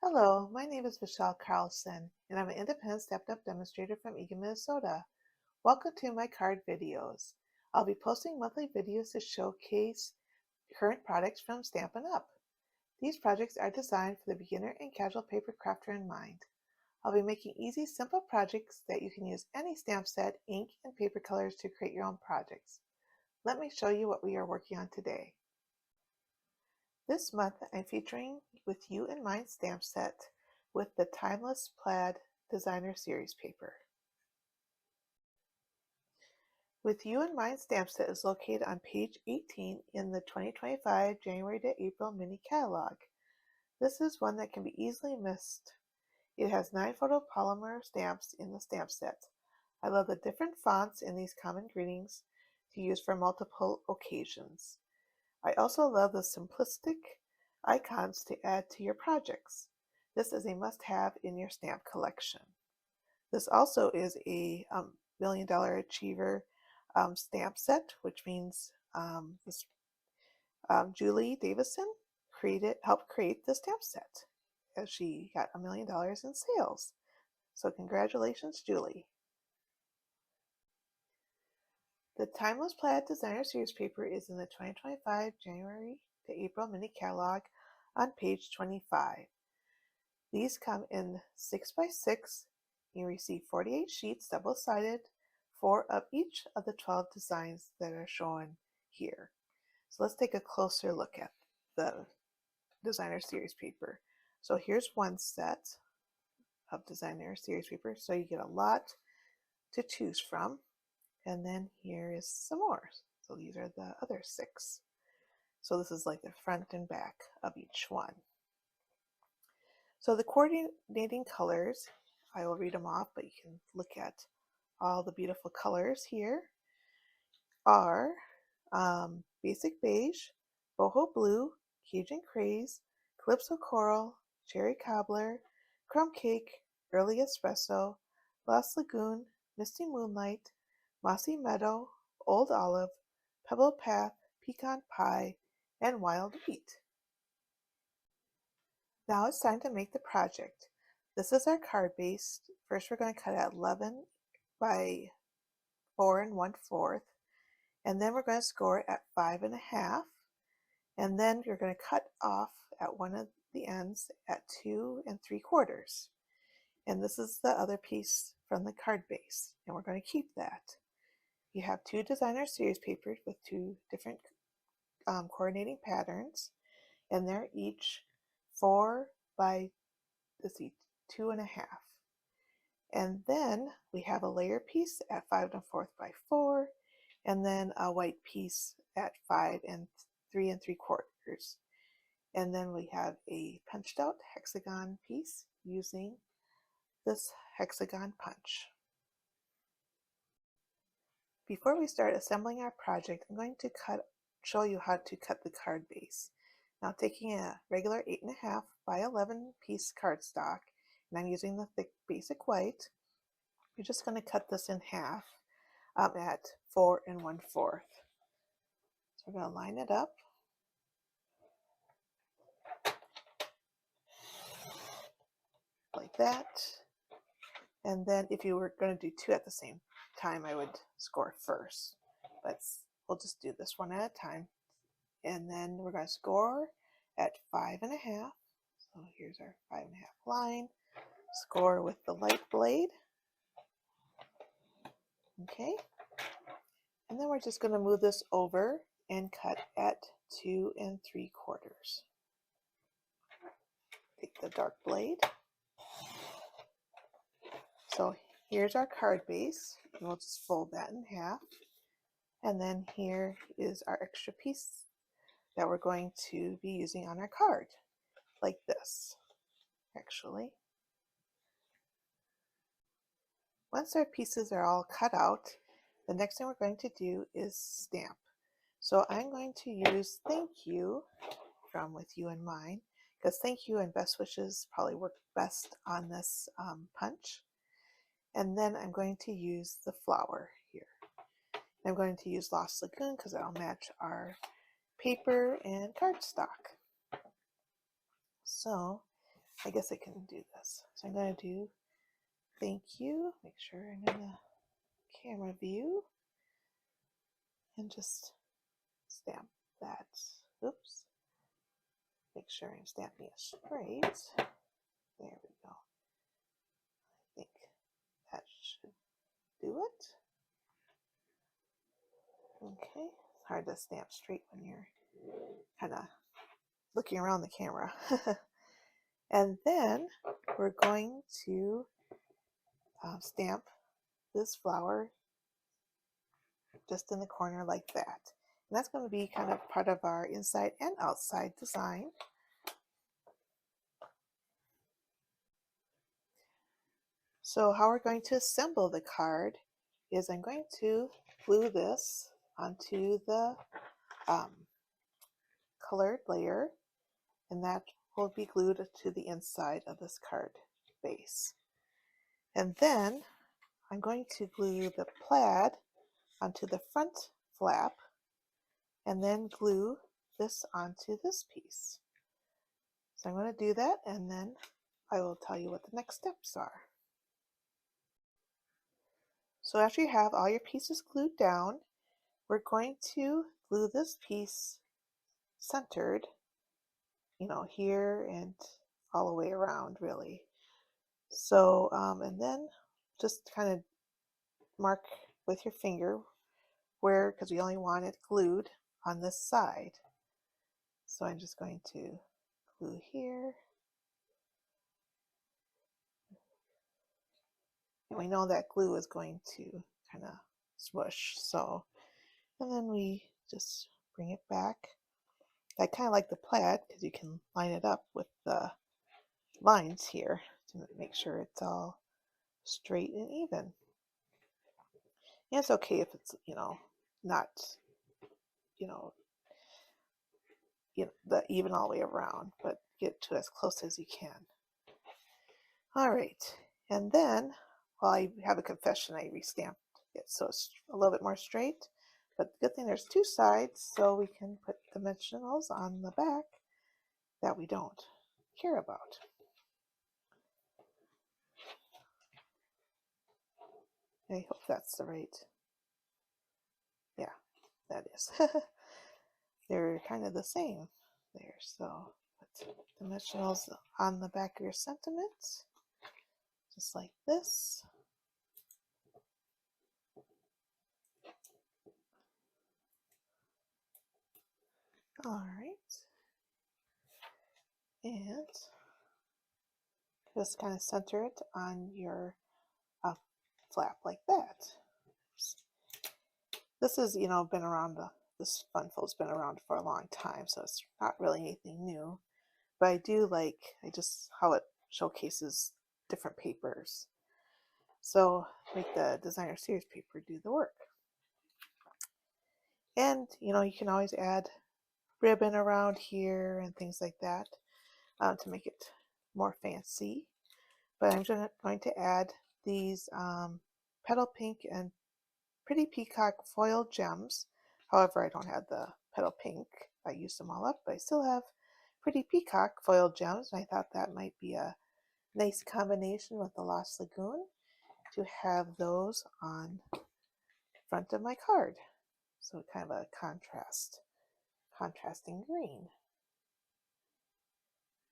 Hello, my name is Michelle Carlson, and I'm an independent stepped-up demonstrator from Eagan, Minnesota. Welcome to my card videos. I'll be posting monthly videos to showcase current products from Stampin' Up! These projects are designed for the beginner and casual paper crafter in mind. I'll be making easy, simple projects that you can use any stamp set, ink, and paper colors to create your own projects. Let me show you what we are working on today. This month I'm featuring With You in Mind stamp set with the Timeless Plaid Designer Series paper. With You in Mind stamp set is located on page 18 in the 2025 January to April mini catalog. This is one that can be easily missed. It has 9 photopolymer stamps in the stamp set. I love the different fonts in these common greetings to use for multiple occasions. I also love the simplistic icons to add to your projects. This is a must-have in your stamp collection. This also is a $1 Million Achiever stamp set, which means Julie Davison helped create the stamp set, as she got $1 million in sales. So congratulations, Julie. The Timeless Plaid Designer Series paper is in the 2025 January to April mini catalog on page 25. These come in 6x6. You receive 48 sheets double-sided, 4 of each of the 12 designs that are shown here. So let's take a closer look at the Designer Series paper. So here's one set of Designer Series paper, so you get a lot to choose from. And then here is some more. So these are the other 6. So this is like the front and back of each one. So the coordinating colors, I will read them off, but you can look at all the beautiful colors here, are Basic Beige, Boho Blue, Cajun Craze, Calypso Coral, Cherry Cobbler, Crumb Cake, Early Espresso, Lost Lagoon, Misty Moonlight, Mossy Meadow, Old Olive, Pebble Path, Pecan Pie, and Wild Wheat. Now it's time to make the project. This is our card base. First we're going to cut at 11 by 4 1/4, and then we're going to score at 5 1/2, and then you're going to cut off at one of the ends at 2 3/4. And this is the other piece from the card base, and we're going to keep that. You have 2 Designer Series papers with 2 different coordinating patterns, and they're each 4 by 2 1/2. And then we have a layer piece at 5 1/4 by 4, and then a white piece at 5 3 3/4. And then we have a punched out hexagon piece using this hexagon punch. Before we start assembling our project, I'm going to show you how to cut the card base. Now, taking a regular 8 1/2 by 11 piece cardstock, and I'm using the thick basic white, you're just going to cut this in half at 4 1/4. So we're going to line it up. Like that. And then if you were going to do 2 at the same time, I would score first. But we'll just do this one at a time. And then we're going to score at 5 1/2. So here's our 5 1/2 line. Score with the light blade. Okay. And then we're just going to move this over and cut at 2 3/4. Take the dark blade. So here's our card base, and we'll just fold that in half. And then here is our extra piece that we're going to be using on our card, like this, actually. Once our pieces are all cut out, the next thing we're going to do is stamp. So I'm going to use Thank You from With You in Mind, because Thank You and Best Wishes probably work best on this punch. And then I'm going to use the flower here. I'm going to use Lost Lagoon because that'll match our paper and cardstock. So I guess I can do this. So I'm going to do thank you. Make sure I'm in the camera view and just stamp that. Oops. Make sure I'm stamping it straight. There we go. I think that should do it. Okay. It's hard to stamp straight when you're kind of looking around the camera. And then we're going to stamp this flower just in the corner like that. And that's going to be kind of part of our inside and outside design. So how we're going to assemble the card is I'm going to glue this onto the colored layer, and that will be glued to the inside of this card base. And then I'm going to glue the plaid onto the front flap and then glue this onto this piece. So I'm going to do that, and then I will tell you what the next steps are. So after you have all your pieces glued down, we're going to glue this piece centered, here and all the way around really. So, and then just kind of mark with your finger where, because we only want it glued on this side. So I'm just going to glue here. And we know that glue is going to kind of swoosh. So, and then we just bring it back. I kind of like the plaid because you can line it up with the lines here to make sure it's all straight and even. And it's okay if it's, not, the even all the way around, but get to as close as you can. All right, and then, well, I have a confession, I restamped it so it's a little bit more straight, but the good thing there's two sides, so we can put dimensionals on the back that we don't care about. I hope that's the right, yeah, that is. They're kind of the same there, so put dimensionals on the back of your sentiment, just like this. All right, and just kind of center it on your flap like that. This is, been around, this fun fold's been around for a long time, so it's not really anything new, but I do like, how it showcases different papers. So make the designer series paper do the work. And, you can always add ribbon around here and things like that to make it more fancy. But I'm going to add these petal pink and pretty peacock foil gems. However, I don't have the petal pink. I used them all up, but I still have pretty peacock foil gems. And I thought that might be a nice combination with the Lost Lagoon to have those on front of my card. So kind of a contrasting green.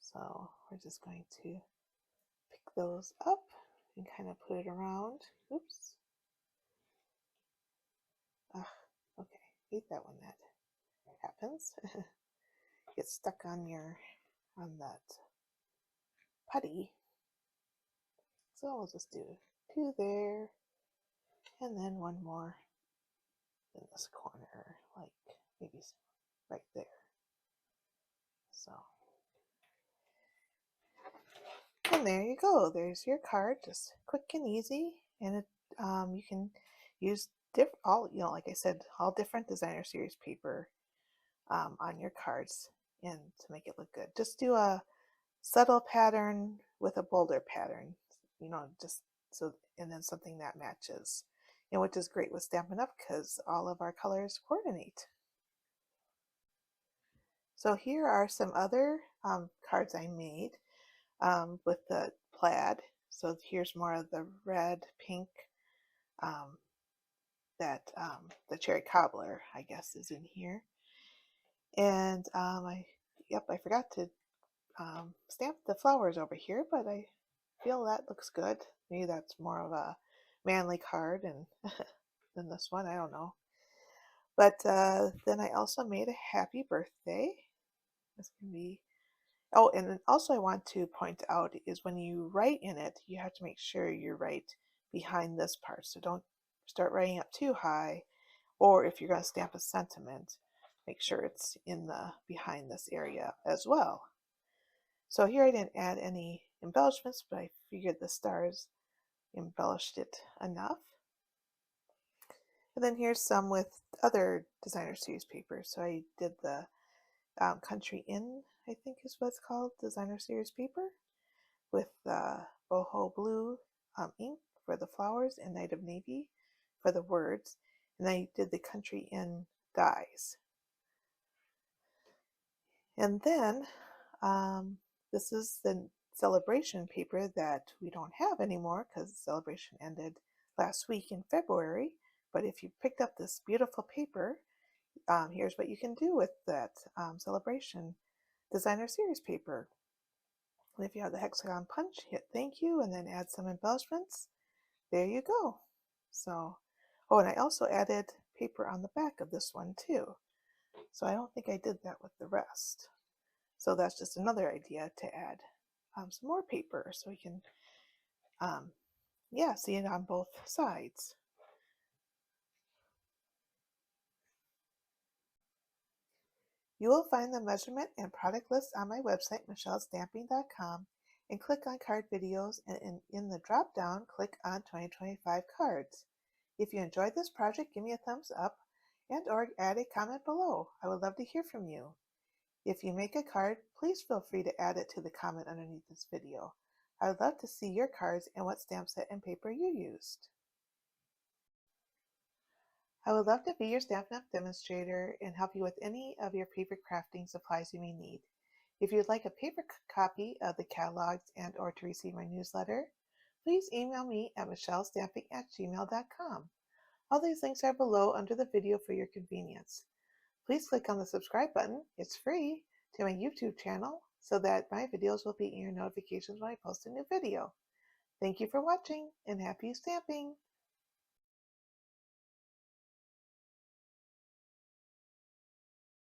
So we're just going to pick those up and kind of put it around. Oops. Okay, hate that when that happens. Gets stuck on that putty. So I'll just do two there, and then one more in this corner, like maybe right there. So, and there you go. There's your card, just quick and easy, and it you can use all, like I said, all different designer series paper on your cards and to make it look good. Just do a subtle pattern with a bolder pattern, just so, and then something that matches, and which is great with Stampin' Up! Because all of our colors coordinate. So here are some other cards I made. with the plaid. So here's more of the red, pink, um, that the cherry cobbler, I guess, is in here. And I forgot to stamp the flowers over here, but I feel that looks good. Maybe that's more of a manly card and than this one. I don't know. But then I also made a happy birthday. This can be. Oh, and then also I want to point out is when you write in it, you have to make sure you write behind this part. So don't start writing up too high. Or if you're going to stamp a sentiment, make sure it's in the behind this area as well. So here I didn't add any embellishments, but I figured the stars embellished it enough. And then here's some with other designer series paper. So I did the Country Inn, I think is what it's called, designer series paper, with boho blue ink for the flowers and Night of Navy for the words. And I did the Country Inn dies. And then this is the celebration paper that we don't have anymore because celebration ended last week in February. But if you picked up this beautiful paper, here's what you can do with that celebration designer series paper. And if you have the hexagon punch, hit thank you and then add some embellishments. There you go. So, oh, and I also added paper on the back of this one too. So I don't think I did that with the rest. So that's just another idea to add some more paper so we can, see it on both sides. You will find the measurement and product list on my website, michellesstamping.com, and click on card videos, and in the drop down, click on 2025 cards. If you enjoyed this project, give me a thumbs up and or add a comment below. I would love to hear from you. If you make a card, please feel free to add it to the comment underneath this video. I would love to see your cards and what stamp set and paper you used. I would love to be your Stampin' Up! Demonstrator and help you with any of your favorite crafting supplies you may need. If you'd like a paper copy of the catalogs and or to receive my newsletter, please email me at michellesstamping@gmail.com. All these links are below under the video for your convenience. Please click on the subscribe button, it's free, to my YouTube channel so that my videos will be in your notifications when I post a new video. Thank you for watching and happy stamping!